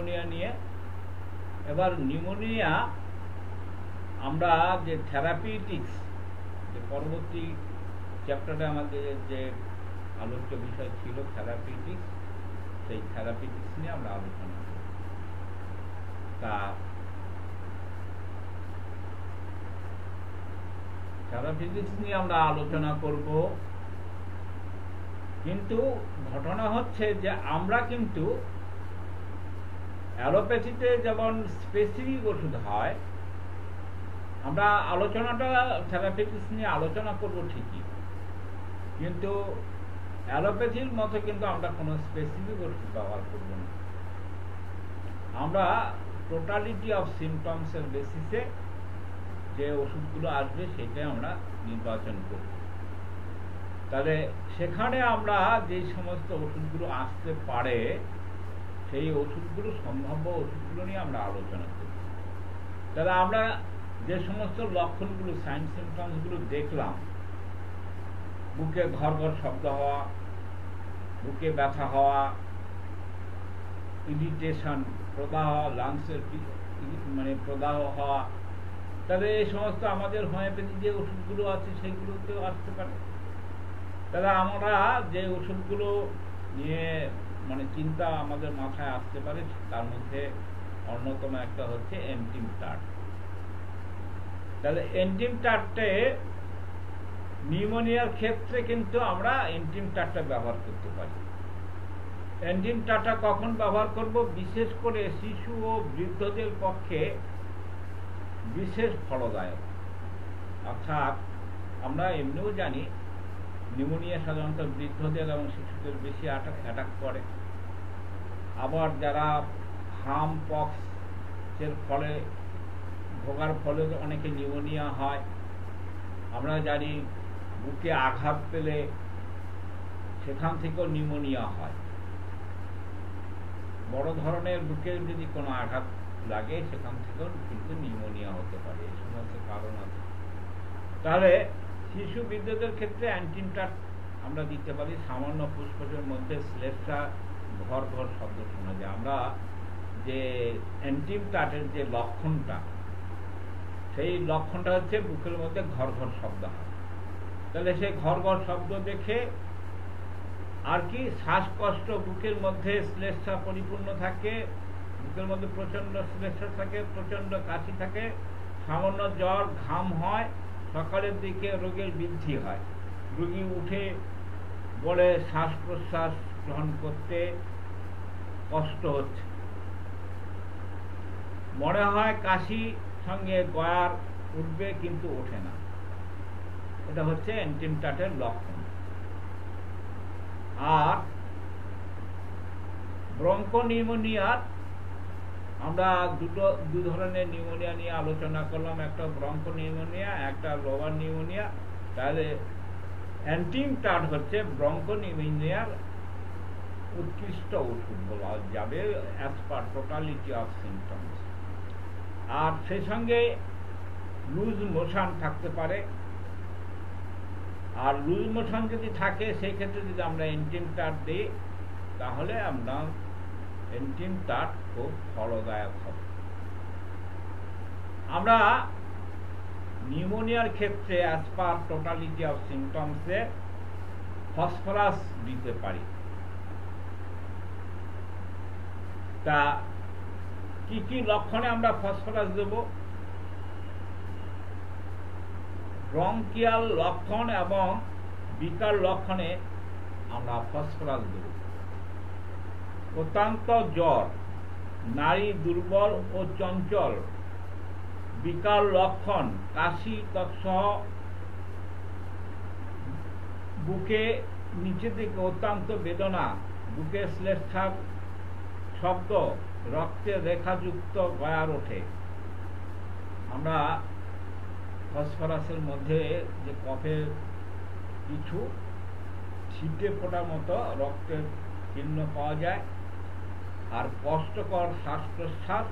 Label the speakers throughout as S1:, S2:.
S1: Pneumonia নিয়ে। এবার pneumonia আমরা যে থেরাপিউটিক্স, যে পরবর্তী চ্যাপ্টারে আমাদের যে আলোচ্য বিষয় ছিল থেরাপিউটিক্স, সেই থেরাপিউটিক্স নিয়ে আমরা আলোচনা করি। তা থেরাপিউটিক্স নিয়ে আমরা আলোচনা করব, কিন্তু ঘটনা হচ্ছে যে আমরা কিন্তু অ্যালোপ্যাথিতে যেমন স্পেসিফিক ওষুধ হয়, আমরা আলোচনাটা থেরাপিউটিক্স নিয়ে আলোচনা করব ঠিকই, কিন্তু অ্যালোপ্যাথির মতো কিন্তু আমরা কোনো স্পেসিফিক ওষুধ ব্যবহার করব না। আমরা টোটালিটি অফ সিমটমসের বেসিসে যে ওষুধগুলো আসবে সেটাই আমরা নির্বাচন করব। তাহলে সেখানে আমরা যে সমস্ত ওষুধগুলো আসতে পারে সেই ওষুধগুলো, সম্ভাব্য ওষুধগুলো নিয়ে আমরা আলোচনা করব। তাহলে আমরা যে সমস্ত লক্ষণগুলো, সাইন সিমটমসগুলো দেখলাম, বুকে ঘর ঘর শব্দ হওয়া, বুকে ব্যথা হওয়া, ইরিটেশন, প্রদাহ, লাংসের প্রদাহ হওয়া, তাহলে এই সমস্ত আমাদের হোমিওপ্যাথি যে ওষুধগুলো আছে সেইগুলোতেও আসতে পারে। তাহলে আমরা যে ওষুধগুলো নিয়ে চিন্তা আমাদের মাথায় আসতে পারে, তার মধ্যে অন্যতম একটা হচ্ছে এন্টিমটাট। তাহলে এন্টিমটাটে নিউমোনিয়ার ক্ষেত্রে কিন্তু আমরা এন্টিমটাটটা ব্যবহার করতে পারি। এন্টিমটাটটা কখন ব্যবহার করব? বিশেষ করে শিশু ও বৃদ্ধদের পক্ষে বিশেষ ফলদায়ক। অর্থাৎ আমরা এমনিও জানি নিউমোনিয়া সাধারণত বৃদ্ধদের এবং শিশুদের বেশি অ্যাটাক করে। আবার যারা হাম পক্সের ফলে ভোগার ফলে অনেকে নিউমোনিয়া হয়। আমরা জানি বুকে আঘাত পেলে সেখান থেকেও নিউমোনিয়া হয়। বড় ধরনের বুকে যদি কোনো আঘাত লাগে সেখান থেকেও কিন্তু নিউমোনিয়া হতে পারে। এই সমস্ত কারণ আছে। তাহলে শিশু বৃদ্ধদের ক্ষেত্রে অ্যান্টিমটাট আমরা দিতে পারি। সামান্য ফুসফুসের মধ্যে শ্লেষ্মা ঘর ঘর শব্দ শোনা যায়। আমরা যে অ্যান্টিমটাটের যে লক্ষণটা, সেই লক্ষণটা হচ্ছে বুকের মধ্যে ঘর ঘর শব্দ হয়। তাহলে সেই ঘর ঘর শব্দ দেখে আর কি, শ্বাসকষ্ট, বুকের মধ্যে শ্লেষ্মা পরিপূর্ণ থাকে, বুকের মধ্যে প্রচন্ড শ্লেষ্মা থাকে, প্রচন্ড কাশি থাকে, সামান্য জ্বর, ঘাম হয়, সকালের দিকে রোগের বৃদ্ধি হয়, রোগী উঠে বলে শ্বাস প্রশ্বাস গ্রহণ করতে কষ্ট হচ্ছে, মনে হয় কাশি সঙ্গে গয়ার উঠবে কিন্তু ওঠে না। এটা হচ্ছে এন্টিমটাটের লক্ষণ। আর ব্রঙ্কোনিউমোনিয়ার আমরা দু ধরনের নিউমোনিয়া নিয়ে আলোচনা করলাম, একটা ব্রঙ্কোনিউমোনিয়া, একটা লোবার নিউমোনিয়া। তাহলে অ্যান্টিমটাট হচ্ছে ব্রঙ্কোনিউমোনিয়ার উৎকৃষ্ট ওষুধ বলা যাবে as per totality of symptoms. আর সেই সঙ্গে লুজ মোশন থাকতে পারে। আর লুজ মোশন যদি থাকে সেই ক্ষেত্রে যদি আমরা এন্টিমটাট দিই তাহলে আমরা এন্টিমটাট খুব ফলদায়ক হবে। আমরা নিউমোনিয়ার ক্ষেত্রে অ্যাজ পার টোটালিটি অফ সিমটমসে ফসফরাস দিতে পারি। তা কি কি লক্ষণে আমরা ফসফরাস দেব? ব্রঙ্কিয়াল লক্ষণ এবং বিকার লক্ষণে আমরা ফসফরাস দেব। অত্যন্ত জ্বর, নারী দুর্বল ও চঞ্চল, বিকার লক্ষণ কাশি তৎসহ, বুকে নিচে দিকে অত্যন্ত বেদনা, বুকে শ্লেষ্মার শব্দ, রক্তে রেখাযুক্ত গয়ার ওঠে। আমরা ফসফরাসের মধ্যে যে কফের কিছু ছিটে ফোটার মতো রক্তের চিহ্ন পাওয়া যায়, আর কষ্টকর শ্বাস প্রশ্বাস,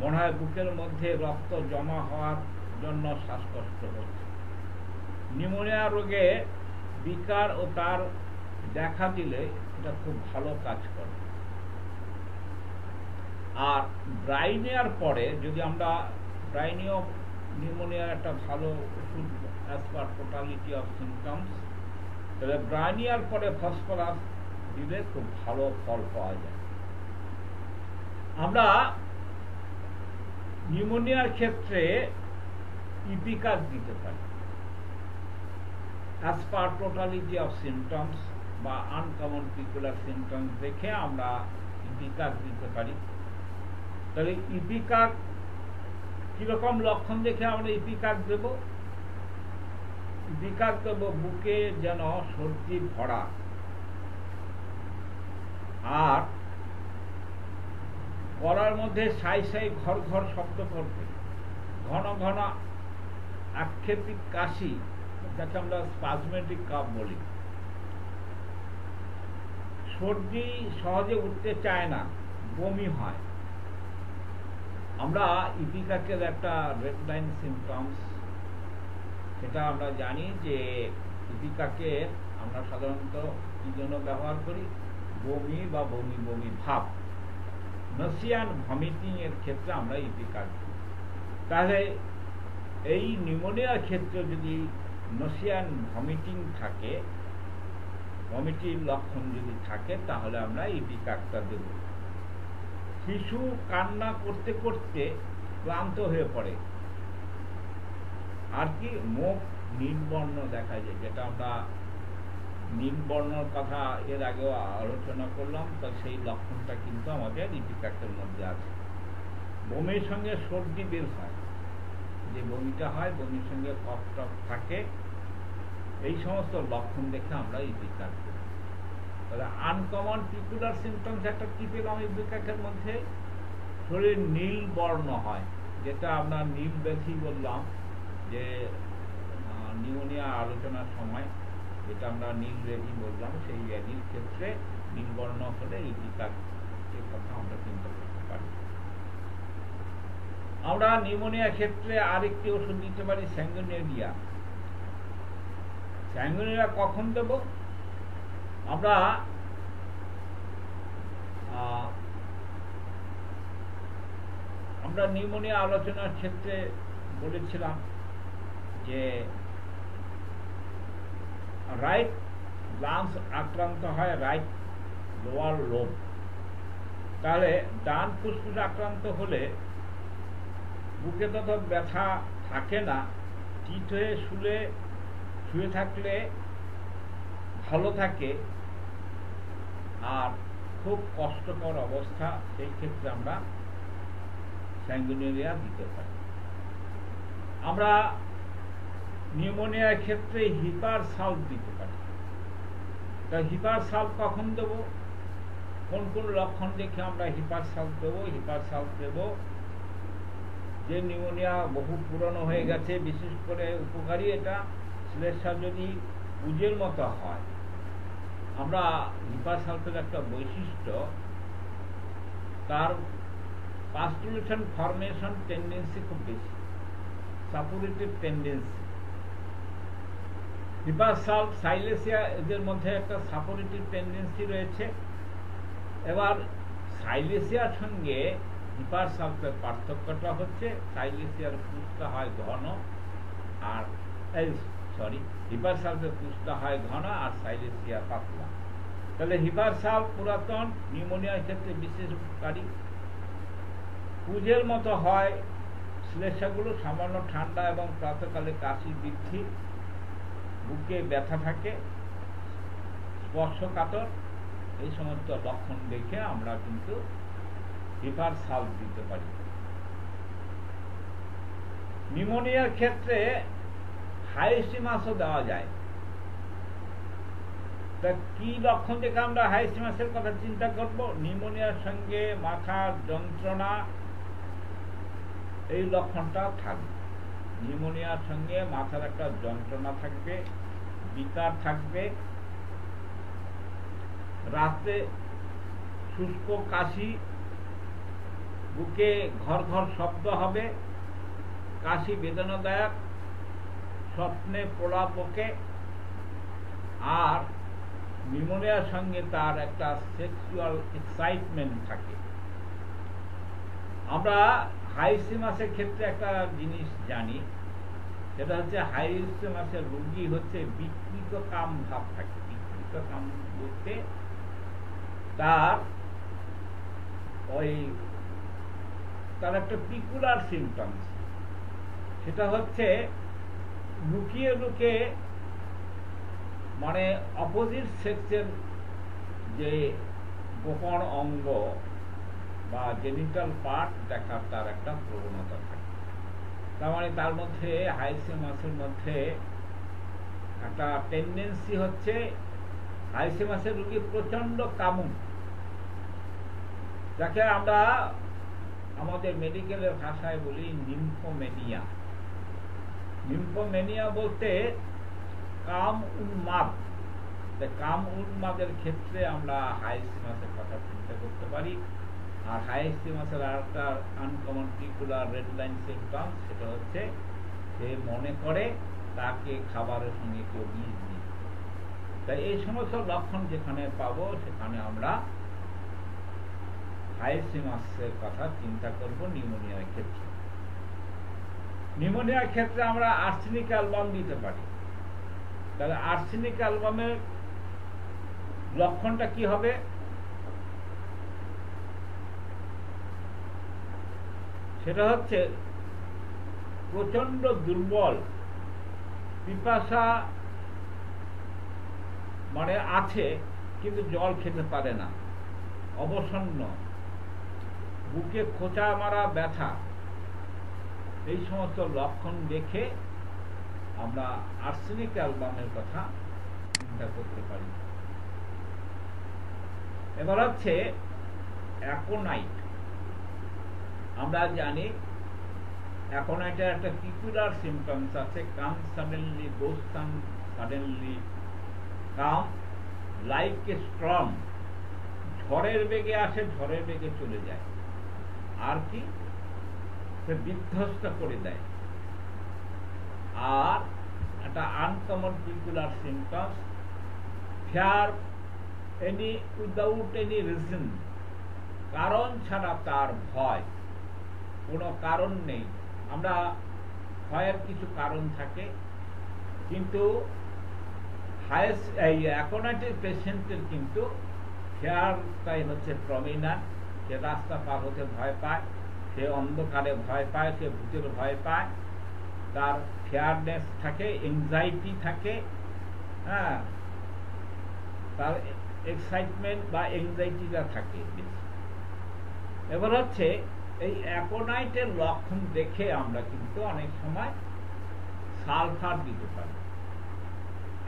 S1: মনে হয় বুকের মধ্যে রক্ত জমা হওয়ার জন্য শ্বাসকষ্ট হচ্ছে। নিউমোনিয়া রোগে বিকার ও তার দেখা দিলে এটা খুব ভালো কাজ করে। আর ড্রাই নেওয়ার পরে যদি আমরা ড্রাই নিয়েও নিউমোনিয়ার একটা ভালো ওষুধ as per totality of symptoms, তাহলে ড্রাই নেওয়ার পরে ফসফরাস দিলে খুব ভালো ফল পাওয়া যায়। আমরা নিউমোনিয়ার ক্ষেত্রে ইপিকাস দিতে পারি as per totality of symptoms বা আনকমন পিকুলার সিমটমস দেখে আমরা ইপিকাস দিতে পারি। তাহলে ইপিকাস কিরকম লক্ষণ দেখে আমরা ইপিকাস দেব? ইপিকাস দেব বুকে যেন সর্দি ভরা, আর গলার মধ্যে সাই সাই ঘর ঘর শব্দ করবে, ঘন ঘন আক্ষেপিক কাশি, যাকে আমরা স্পাজমেটিক কাফ বলি, সর্দি সহজে উঠতে চায় না, বমি হয়। আমরা ইপিকাকের একটা রেড লাইন সিমটমস, সেটা আমরা জানি যে ইপিকাকে আমরা সাধারণত কি জন্য ব্যবহার করি? বমি বা বমি বমি ভাব, নসিয়ান ভমিটিং এর ক্ষেত্রে আমরা ইপিকাক দিই। তাহলে এই নিউমোনিয়ার ক্ষেত্রে যদি নসিয়ান ভমিটিং থাকে, ভমিটিং লক্ষণ যদি থাকে, তাহলে আমরা ইপিকাকটা দেব। শিশু কান্না করতে করতে ক্লান্ত হয়ে পড়ে, আর কি মুখ নীলবর্ণ দেখা যায়, যেটা আমরা নীলবর্ণর কথা এর আগেও আলোচনা করলাম, তো সেই লক্ষণটা কিন্তু আমাদের ইপিকাকের মধ্যে আছে। বমির সঙ্গে সর্দি বের হয়, যে বমিটা হয় বমির সঙ্গে কফ টফ থাকে, এই সমস্ত লক্ষণ দেখে আমরা ইপিকাক করি। তাহলে আনকমন পিকুলার সিমটমস একটা কি পেলাম ইপিকাকের মধ্যে? শরীর নীল বর্ণ হয়, যেটা আমরা নীল ব্যাধি বললাম যে নিউমোনিয়া আলোচনার সময়, যেটা আমরা নীল ব্যাধি বললাম, সেই ব্যাধির ক্ষেত্রে নীলবর্ণ হলে ইপিকাকের কথা আমরা চিন্তা করতে পারি। আমরা নিউমোনিয়ার ক্ষেত্রে আরেকটি ওষুধ দিতে পারি স্যাঙ্গুইনেরিয়া। স্যাঙ্গুইনেরিয়া কখন দেব? আমরা নিউমোনিয়া আলোচনার ক্ষেত্রে বলেছিলাম যে রাইট লাংস আক্রান্ত হয়, রাইট লোয়ার লোব। তাহলে ডান ফুসফুস আক্রান্ত হলে বুকে তত ব্যথা থাকে না, চিত হয়ে শুয়ে থাকলে ভালো থাকে, আর খুব কষ্টকর অবস্থা, সেই ক্ষেত্রে আমরা স্যাঙ্গুইনেরিয়া দিতে পারি। আমরা নিউমোনিয়ার ক্ষেত্রে হিপার সালভ দিতে পারি। তা হিপার সালভ কখন দেব? কোন কোন লক্ষণ দেখে আমরা হিপার সালভ দেব? হিপার সালভ দেব যে নিউমোনিয়া বহু পুরনো হয়ে গেছে, বিশেষ করে উপকারী এটা শ্লেষ্মা যদি পুজের মতো হয়। আমরা হিপার সালফের একটা বৈশিষ্ট্য, তার পাস্টুলেশন ফরমেশন টেন্ডেন্সি খুব বেশি, সাপুরেটিভ টেন্ডেন্সি। হিপার সালফ সাইলেসিয়া এদের মধ্যে একটা সাপুরেটিভ টেন্ডেন্সি রয়েছে। এবার সাইলেসিয়ার সঙ্গে হিপার সালফের পার্থক্যটা হচ্ছে সাইলেসিয়ার পুষ্টা হয় ঘন, আর হিপার সালফের পুষ্টা হয় ঘন আর সাইলেসিয়া পাতলা। তাহলে হিপার সালফ পুরাতন নিউমোনিয়ার ক্ষেত্রে বিশেষ উপকারী। পুজের মতো হয় শ্লেষ্মাগুলো, সামান্য ঠান্ডা এবং প্রাতকালে কাশি বৃদ্ধি, বুকে ব্যথা থাকে, স্পর্শকাতর, এই সমস্ত লক্ষণ দেখে আমরা কিন্তু হিপার সালভ দিতে পারি। নিউমোনিয়ার ক্ষেত্রে হাইস্টিমাসও দেওয়া যায়। তা কি লক্ষণ দেখে আমরা হাইস্টিমাসের কথা চিন্তা করব? নিউমোনিয়ার সঙ্গে মাথার যন্ত্রণা, এই লক্ষণটা থাকবে। নিউমোনিয়ার সঙ্গে মাথার একটা যন্ত্রণা থাকবে, বিকার থাকবে, রাতে শুষ্ক কাশি, বুকে ঘর ঘর শব্দ হবে, কাশি বেদনাদায়ক, স্বপ্নে পোড়া পোকে, আর নিউমোনিয়ার সঙ্গে তার একটা সেক্সুয়াল এক্সাইটমেন্ট থাকে। আমরা হাইসিমাসের ক্ষেত্রে একটা জিনিস জানি, সেটা হচ্ছে হাইসিমাসের রোগী হচ্ছে বিকৃত কাম ভাব থাকে। বিকৃত কাম বলতে তার একটা পিকুলার সিমটমস, সেটা হচ্ছে লুকিয়ে লুকিয়ে মানে অপোজিট সেক্সের যে গোপন অঙ্গ বা জেনিটাল পার্ট দেখার তার একটা প্রবণতা থাকে। তার মানে তার মধ্যে হাইসিমাসের মধ্যে একটা টেন্ডেন্সি হচ্ছে, হাইসিমাসের রোগী প্রচন্ড কামুক, যাকে আমরা আমাদের মেডিকেলের ভাষায় বলি নিম্ফোমেনিয়া। নিম্ফোমেনিয়া বলতে কাম উন্মাদ। কাম উন্মাদের ক্ষেত্রে আমরা হাইসিমাসের কথা চিন্তা করতে পারি। আর হাইসিমাসের আর একটা uncommon peculiar red line symptom, সেটা হচ্ছে সে মনে করে তাকে খাবারের সঙ্গে কেউ বিষ দিচ্ছে। তাই এই সমস্ত লক্ষণ যেখানে পাবো সেখানে আমরা হাইসিমাসের কথা চিন্তা করব নিউমোনিয়ার ক্ষেত্রে। নিউমোনিয়ার ক্ষেত্রে আমরা আর্সেনিক অ্যালবাম দিতে পারি। তাহলে আর্সেনিক অ্যালবামের লক্ষণটা কি হবে? সেটা হচ্ছে প্রচন্ড দুর্বল, পিপাসা মানে আছে কিন্তু জল খেতে পারে না, অবসন্ন, বুকে খোঁচা মারা ব্যথা, এই সমস্ত লক্ষণ দেখে আমরা আর্সেনিক অ্যালবামের কথা চিন্তা করতে পারি। এবার হচ্ছে অ্যাকোনাইট। আমরা জানি অ্যাকোনাইটের একটা পিকুলার সিমটমস আছে, come suddenly, goes suddenly, come like a storm, ঝড়ের বেগে আসে, ঝড়ের বেগে চলে যায়। আর কি, সে বিধ্বস্ত করে দেয়। আর একটা uncommon peculiar symptoms, fear any without any reason, কারণ ছাড়া তার ভয়, কোনো কারণ নেই। আমরা ভয়ের কিছু কারণ থাকে, কিন্তু অ্যাকোনাইটিস পেশেন্টের কিন্তু ফিয়ারটাই হচ্ছে প্রমিনেন্ট। সে রাস্তা পার হতে ভয় পায়, সে অন্ধকারে ভয় পায়, সে ভূতের ভয় পায়, তার ফিয়ারনেস থাকে, এংজাইটি থাকে, হ্যাঁ, তার এক্সাইটমেন্ট বা এংজাইটিটা থাকে। এবার হচ্ছে এই অ্যাকোনাইটের লক্ষণ দেখে আমরা কিন্তু অনেক সময় সালফার দিতে পারি।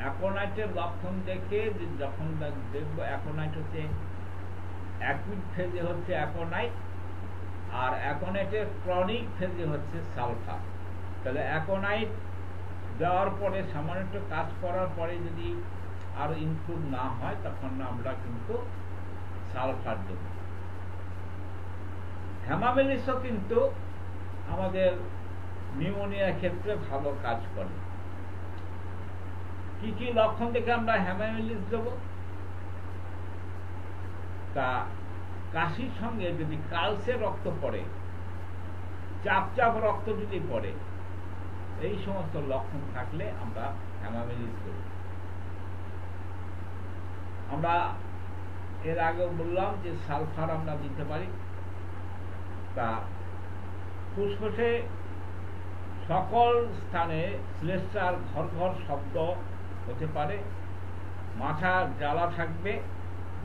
S1: অ্যাকোনাইটের লক্ষণ দেখে যখন দেখবো অ্যাকোনাইট হচ্ছে অ্যাকুইট ফেজে হচ্ছে অ্যাকোনাইট, আর অ্যাকোনাইটের ক্রনিক ফেজে হচ্ছে সালফার। তাহলে অ্যাকোনাইট দেওয়ার পরে সামান্য একটু কাজ করার পরে যদি আরো ইমপ্রুভ না হয়, তখন আমরা কিন্তু সালফার দেব। হেমামেলিসও কিন্তু আমাদের নিউমোনিয়ার ক্ষেত্রে ভালো কাজ করে। কি কি লক্ষণ দেখে আমরা হেমামেলিস দেব? তা কাশির সঙ্গে যদি কালসে রক্ত পড়ে, চাপ চাপ রক্ত যদি পড়ে, এই সমস্ত লক্ষণ থাকলে আমরা হেমামেলিস দেব। আমরা এর আগে বললাম যে সালফার আমরা দিতে পারি। তা ফুসফুসে সকল স্থানে শ্লেষ্মার ঘর ঘর শব্দ হতে পারে, মাথা জ্বালা থাকবে,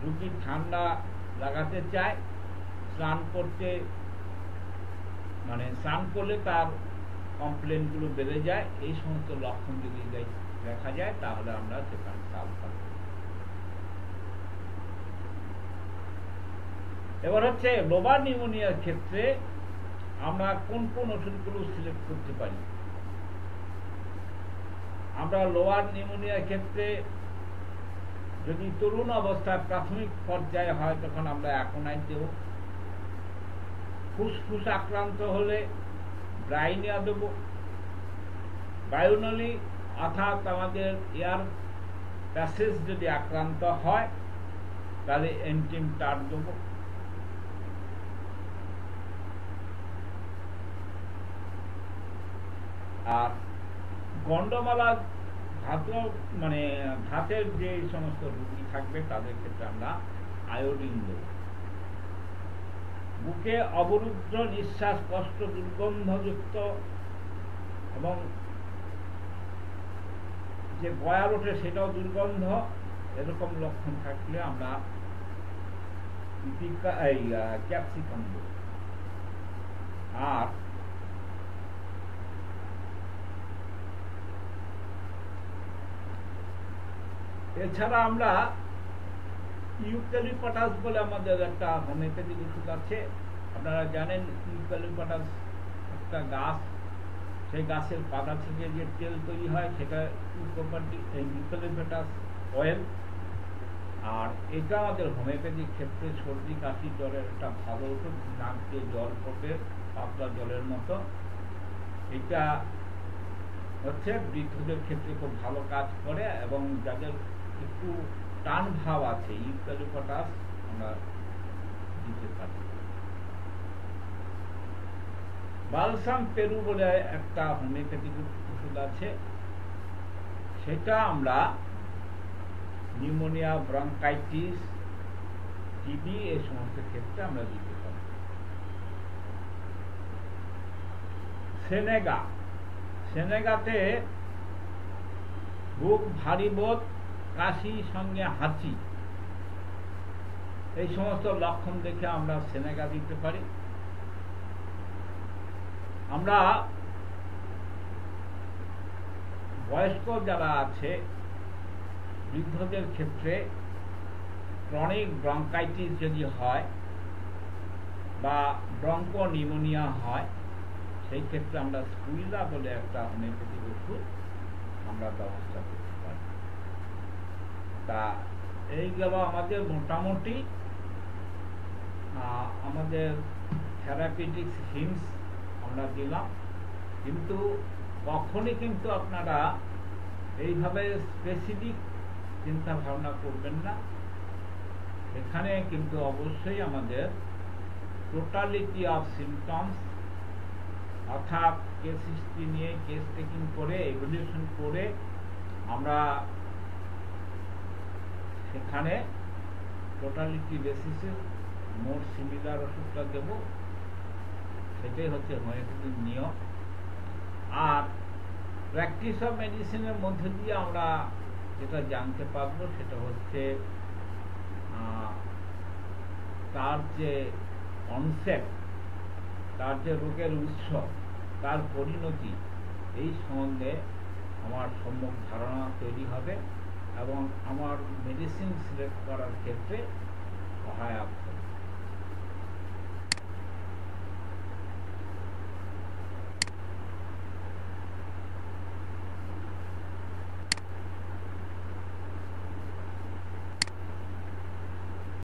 S1: রোগী ঠান্ডা লাগাতে চায়, স্নান করলে তার কমপ্লেনগুলো বেড়ে যায়। এই সমস্ত লক্ষণ যদি দেখা যায় তাহলে আমরা সেখানে সালফার। এবার হচ্ছে লোবার নিউমোনিয়ার ক্ষেত্রে আমরা কোন কোন ওষুধগুলো সিলেক্ট করতে পারি। আমরা লোয়ার নিউমোনিয়ার ক্ষেত্রে যদি তরুণ অবস্থায় প্রাথমিক পর্যায়ে হয় তখন আমরা অ্যাকোনাইট দেব। ফুসফুস আক্রান্ত হলে ব্রাইনিয়া দেব। বায়ুনলী অর্থাৎ আমাদের এয়ার প্যাসেজ যদি আক্রান্ত হয় তাহলে এন্টিমটার দেব। আর গন্ডমালা ধাতু মানে ধাতের যে সমস্ত রোগী থাকবে তাদের ক্ষেত্রে আমরা আয়োডিন দেব। বুকে অবরুদ্ধ নিঃশ্বাস কষ্ট দুর্গন্ধযুক্ত এবং যে গয়াল ওঠে সেটাও দুর্গন্ধ, এরকম লক্ষণ থাকলে আমরা ক্যাপসিকাম দেব। আর এছাড়া আমরা ইউক্যালিপটাস বলে আমাদের একটা হোমিওপ্যাথিক ওষুধ আছে। আপনারা জানেন ইউক্যালিপটাস একটা গাছ, সেই গাছের পাতা থেকে যে তেল তৈরি হয় সেটা ইউক্যালিপটাস অয়েল। আর এটা আমাদের হোমিওপ্যাথিক ক্ষেত্রে সর্দি কাশি জ্বরের একটা ভালো ওষুধ। নাক দিয়ে জল পড়ে পাতলা জলের মতো, এটা হচ্ছে বৃদ্ধদের ক্ষেত্রে খুব ভালো কাজ করে এবং যাদের একটু টান ভাব আছে ইউক্যালিপটাস আমরা দিতে পারি। বালসাম পেরু বলে একটা হোমিওপ্যাথিক ওষুধ আছে, সেটা আমরা নিউমোনিয়া, ব্রঙ্কাইটিস, টিবি এই সমস্ত ক্ষেত্রে আমরা দিতে পারি। সেনেগাতে বুক ভারী বোধ, কাশি সঙ্গে হাঁচি, এই সমস্ত লক্ষণ দেখে আমরা সেনেগা দিতে পারি। আমরা বয়স্ক যারা আছে বৃদ্ধদের ক্ষেত্রে ক্রনিক ব্রঙ্কাইটিস যদি হয় বা ব্রঙ্কো নিউমোনিয়া হয়, সেই ক্ষেত্রে আমরা স্কুইলা বলে একটা হোমিওপ্যাথিক ওষুধ আমরা ব্যবস্থা করতে পারি। তা এই গেল আমাদের মোটামুটি আমাদের থেরাপিউটিক্স হিমস আমরা দিলাম। কিন্তু কখনই কিন্তু আপনারা এইভাবে স্পেসিফিক চিন্তা ভাবনা করবেন না। এখানে কিন্তু অবশ্যই আমাদের টোটালিটি অফ সিমটমস অর্থাৎ কেস হিস্ট্রি নিয়ে কেস টেকিং করে এভ্যালুয়েশন করে আমরা সেখানে টোটালিটি বেসিসে মোর সিমিলার ওষুধটা দেব, সেটাই হচ্ছে হোমিওপ্যাথির নিয়ম। আর প্র্যাকটিস অফ মেডিসিনের মধ্যে দিয়ে আমরা যেটা জানতে পারবো সেটা হচ্ছে তার যে কনসেপ্ট, তার যে রোগের উৎস, তার পরিণতি, এই সম্বন্ধে আমার সম্যক ধারণা তৈরি হবে এবং আমার মেডিসিন সিলেক্ট করার ক্ষেত্রে সহায়ক হবে।